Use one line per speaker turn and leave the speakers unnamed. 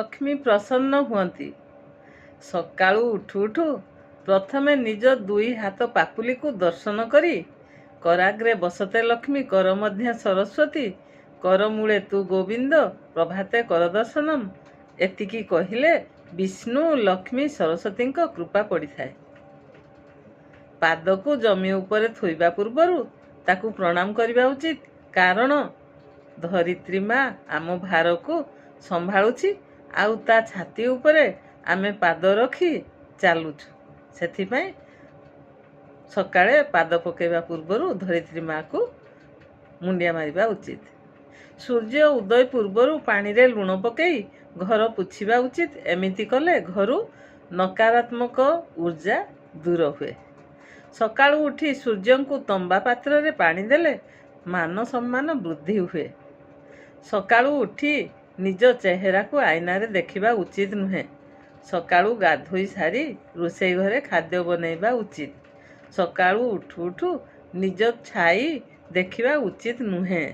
ଲକ୍ଷ୍ମୀ ପ୍ରସନ୍ନ ହୁଅନ୍ତି। ସକାଳୁ ଉଠୁ ଉଠୁ ପ୍ରଥମେ ନିଜ ଦୁଇ ହାତ ପାପୁଲିକୁ ଦର୍ଶନ କରି କରାଗ୍ରେ ବସତେ ଲକ୍ଷ୍ମୀ କର ମଧ୍ୟ ସରସ୍ୱତୀ କରମୂଳେ ତୁ ଗୋବିନ୍ଦ ପ୍ରଭାତେ କର ଦର୍ଶନମ୍ ଏତିକି କହିଲେ ବିଷ୍ଣୁ ଲକ୍ଷ୍ମୀ ସରସ୍ୱତୀଙ୍କ କୃପା ପଡ଼ିଥାଏ। ପାଦକୁ ଜମି ଉପରେ ଥୋଇବା ପୂର୍ବରୁ ତାକୁ ପ୍ରଣାମ କରିବା ଉଚିତ, କାରଣ ଧରିତ୍ରୀ ମା ଆମ ଭାରକୁ ସମ୍ଭାଳୁଛି ଆଉ ତା ଛାତି ଉପରେ ଆମେ ପାଦ ରଖି ଚାଲୁଛୁ। ସେଥିପାଇଁ ସକାଳେ ପାଦ ପକାଇବା ପୂର୍ବରୁ ଧରିତ୍ରୀ ମାକୁ ମୁଣ୍ଡିଆ ମାରିବା ଉଚିତ। ସୂର୍ଯ୍ୟ ଉଦୟ ପୂର୍ବରୁ ପାଣିରେ ଲୁଣ ପକାଇ ଘର ପୋଛିବା ଉଚିତ। ଏମିତି କଲେ ଘରୁ ନକାରାତ୍ମକ ଉର୍ଜା ଦୂର ହୁଏ। ସକାଳୁ ଉଠି ସୂର୍ଯ୍ୟଙ୍କୁ ତମ୍ବା ପାତ୍ରରେ ପାଣି ଦେଲେ ମାନ ସମ୍ମାନ ବୃଦ୍ଧି ହୁଏ। ସକାଳୁ ଉଠି ନିଜ ଚେହେରାକୁ ଆଇନାରେ ଦେଖିବା ଉଚିତ ନୁହେଁ। ସକାଳୁ ଗାଧୋଇ ସାରି ରୋଷେଇ ଘରେ ଖାଦ୍ୟ ବନେଇବା ଉଚିତ। ସକାଳୁ ଉଠୁ ଉଠୁ ନିଜ ଛାଇ ଦେଖିବା ଉଚିତ ନୁହେଁ।